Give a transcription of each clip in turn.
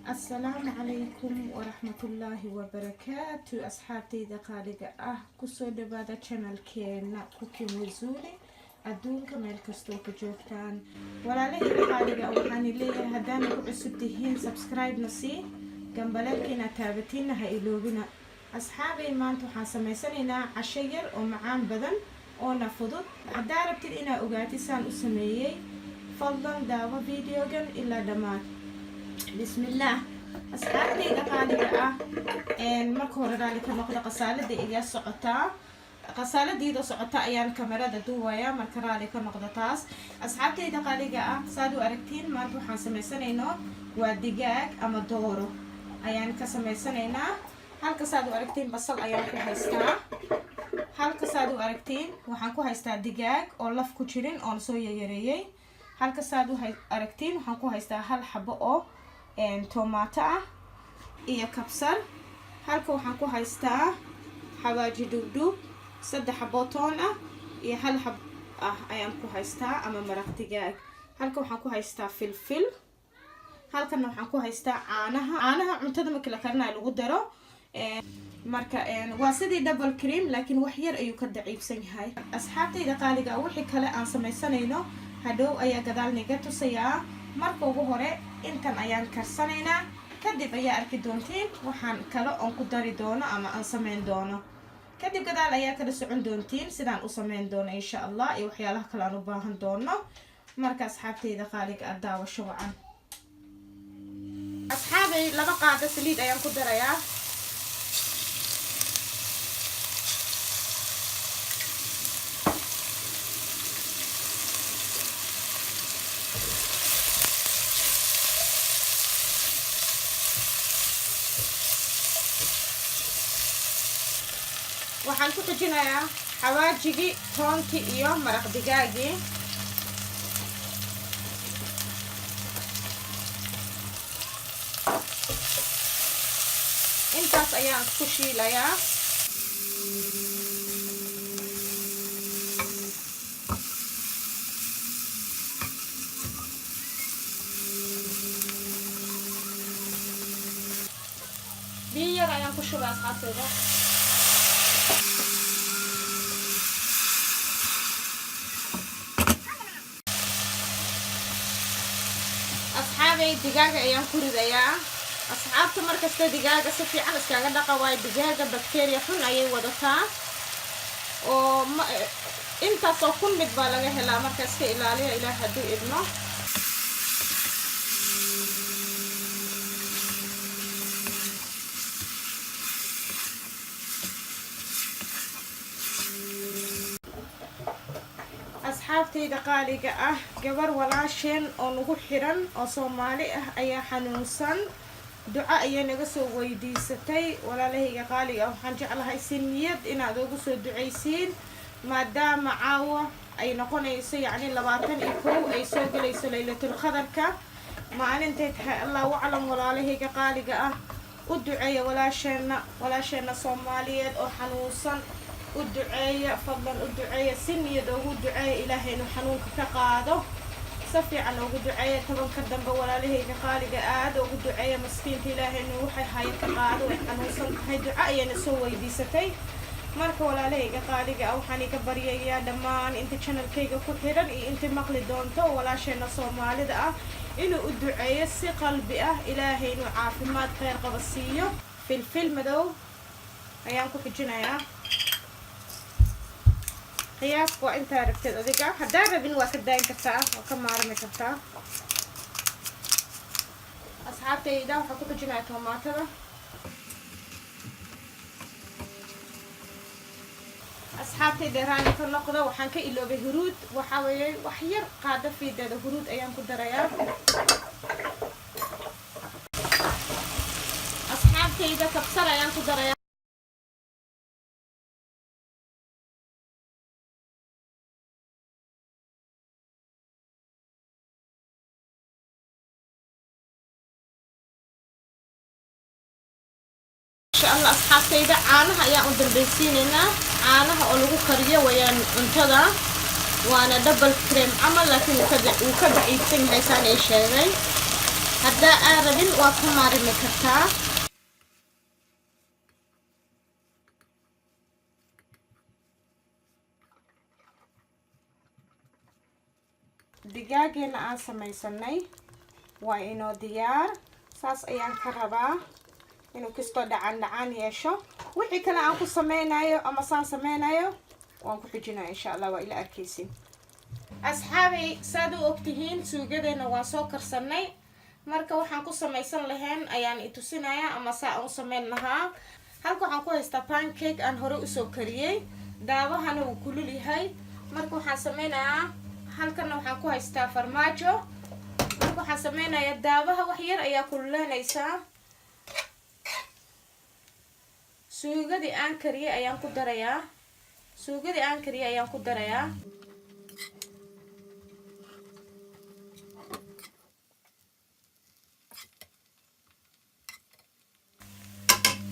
السلام عليكم ورحمة الله وبركاته. أصحابتي دقالق كسو دبادة channel كينا كوكي وزولي أدونك ميل كستو كجوكتان ولا لهي دقالق أوحاني ليه هداني كعسبتهين سبسكرايب نسي قنبلالكينا تابتين هايلوبنا أصحابي ما انتو حاسميسانينا عشير ومعان بدن اونا فضل هداربتين إنا أغاتي سان أسميي فضلا داوا فيديوغن إلا دمات بسم الله أصحابتي دقالق marka hore raali ka noqdo qasaalada iga socotaa qasaaladiida socotaa ayaan kamarada duubaya marka raali ka noqdo taas asxaabtayda qaaliga ah saad u aragtiin maanta waxaan sameysanaynaa waa digaag ama dooro ayaan ka sameysanaynaa halka saad u aragtiin basal ayaan ku haystaa halka saad u aragtiin waxaan ku haystaa digaag oo laf ku jirin oo soo yareeyay halka saad u aragtiin waxaan ku haystaa hal xabo oo tomato ah iyo kabsar halka waxaan ku haystaa xawaaji dhubdhub 3 xabo toon ah iyo hal xab ah ayaan ku haystaa ama maraq digaag halka waxaan ku haystaa filfil halkan waxaan ku haystaa caanaha cuntada marka la karinayo lagu daro marka waa sidii double cream laakiin wax yar ayuu ka daciifsan yahay asxaabtayda qaaliga wixii kale aan sameysanayno hadhow ayaa gadaal naga tusayaa marka ugu hore intan ayaan karsanaynaa kadib ayaa arki doontiin waxaan kale oon ku dari doono ama aan sameyn doono kadib gadaal ayaa kala socon doontiin sidaan u sameyn doono insha Allah iyo waxyaalaha kale aan u baahan doono marka asxaabtayda qaaliga ah daawasho wacan asxaabay 2 qaado saliid ayaan ku darayaa waxaan ku xijinayaa xawaajigi toonki iyo maraq digaagi intaas ayaan ku shiilayaa biyo yar ayaan ku shubaa asxaabtayda asxaabay digaaga ayaan ku ridayaa asxaabta markasta digaaga si fiican iskaga dhaqa way digaaga bacteria xun ayay wadataa oo intaas oo kun mid baa laga helaa marka iska ilaaliya ilaa haduu idmo asxaabtayda qaaliga ah gabar walaasheen oo nagu xiran oo Soomaali ah ayaa xanuunsan duco ayay naga soo weydiisatay walaalahayga qaaliga waxaan jeclahay si niyad inaad ugu soo duceysiin maadaama caawa ay noqonayso yacni 21 ay soo galayso laylatul qadarka maalintay tahay Allah waclam walaalahayga qaaliga ah u duceeya walaasheena Soomaaliyeed oo xanuunsan ودعية فضلا ودعية سنية ودعية إلهي إنه حنونك كقاده صفي عنه ودعية طبعا كدم بولا له كقالق آد ودعية مسكين إلهي إنه وحي هاي كقاده وإحنا وصل هاي دعية نسوي دي ستي مارك ولا له كقالق أو حني كبرية يا دمان أنت channel كيجا كثيرا أنت مقلي دونته ولا شيء نصوم والد إنه ودعية سي قلبي إلهي إنه عافي ما خير قبسيه في الفيلم دو أيامكم في الجناية قياس وانت عرفت اديك هدار بين واكداين كرتا وكم عرمي كرتا اصحابتي دا waxaa ku xijinaa tomatada asxaabtay dheeraani ka noqdo waxaan ka iloobay huruud waxa weeye wax yar qaada fiidada huruud ayaan ku darayaa asxaabtayda kabsar ayaan ku darayaa الله أصحابتي عانها يا أندر بيسيننا عانها أولو كريه ويا أنتظر وأنا دبل كريم عمل لكن وكذا يتم هيسان إيش هاي هدا أربين وكماري مكتا دجاجنا aan samaysanay waa inoo diyaar saas ayaan ka rabaa inuu kisto dhacan yeesho wixii kale aan ku sameynayo ama saan sameynayo waan ku xijinaa insha Allah waa ila arkeysin asxaabi saad u ogtihiin suugadeena waan soo karsanay marka waxaan ku samaysan lahayn ayaan i tusinayaa ama saa aan u sameyn lahaa halka waxaan ku haystaa pancake aan hore u soo kariyay daawahana wuu kulul yahay marka waxaan sameynayaa halkana waxaan ku haystaa farmaajo marka waxaan sameynayaa daawaha wax yar ayaa kululanaysaa suugadii aan kariyay ayaan ku darayaa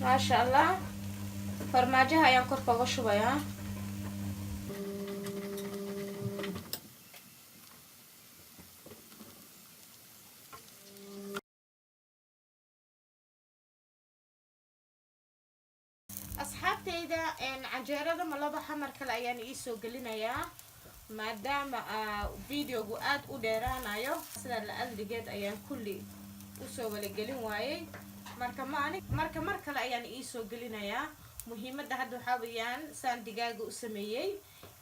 ما شاء الله فرماجها ayaan kor kaga shubayaa asxaabtayda canjeerada malaba xamar kale ayaan ii soo gelinayaa maadaama videogu aad u dheeraanayo sida la adligeed ayaan kulli u soo wala gelin waayay marka mar kale ayaan ii soo gelinayaa muhiimadda hadda waxaa weeyaan saan digaaga u sameeyay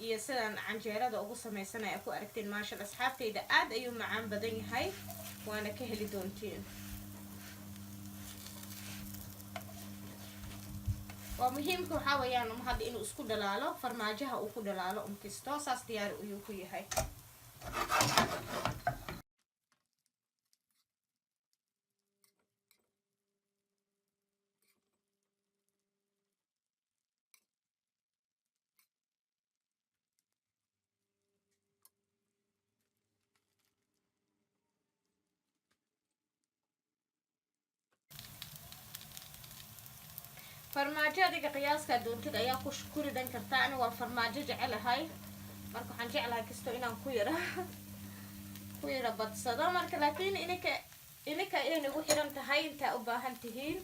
iyo sidaan canjeerada ugu samaysanaya ku aragteen maasha Allah asxaabtayda aad ayuu macaan badan yahay waana ka heli doontiin waa muhiimka waxaa weeyaan hadda inuu isku dhalaalo farmaajaha uu ku dhalaalo kisto saas diyaar ayuu ku yahay farmaajo adiga qiyaaska doontid ayaa ku ridan kartaa aniga waa farmaajo jecelahay marka waxaan jeclahay kisto inaan ku yara badsado marka laakiin inaka inay ugu xiran tahay inta u baahan tihiin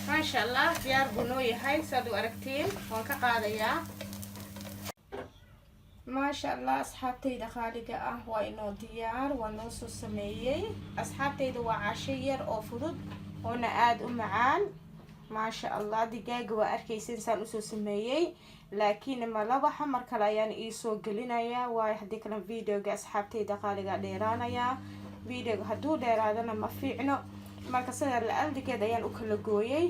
ما شاء الله ديار بنوي هاي صدوا أركتين وانكقاضيا ما شاء الله أصحابتي دخالقة وإنو ديار ونوسو سميي أصحابتي دوا عشير أو فضد هنا آد معان ما شاء الله دقاق وأركيسين سان أسو سميي لكن ما لبا حمر كلايان إيسو قلنايا واحدي كلام فيديو أصحابتي دخالقة ديرانايا فيديو هدو ديرادنا ما فيعنو marka sida la aldigeed ayaan u kala gooyay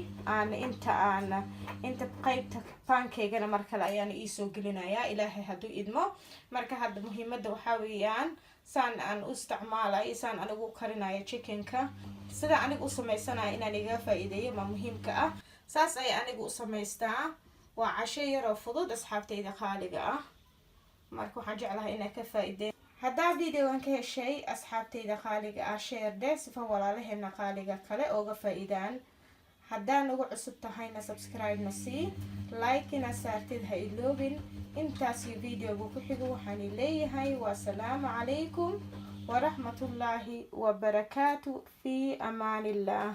inta qaybta pancake-na markale ayaan ii soo gelinayaa ilaahay haduu idmo marka hadda muhiimadda waxa weeyaan saan aan u isticmaalayo saan anigu karinayo chickenka sida anigu u sameysanayo inaan iga faa'iideeyo ma muhiimka ah saas ay anigu u sameystaa waa casho yar oo fudud asxaabtayda qaaliga ah marka waxaan jeclahay inaan ka faa'iideeyo haddaa videogan ka heshay asxaabtayda qaaliga ah share de sifa walaalaheena qaaliga kale ooga faa'iidaan haddaa nagu cusub tahayna subscribe na sii like ina saartid ha iloobin intaasi videogu ku xigo waxaan leeyahay wa salaamu calaykum ورحمة الله وبركاته في أمان الله.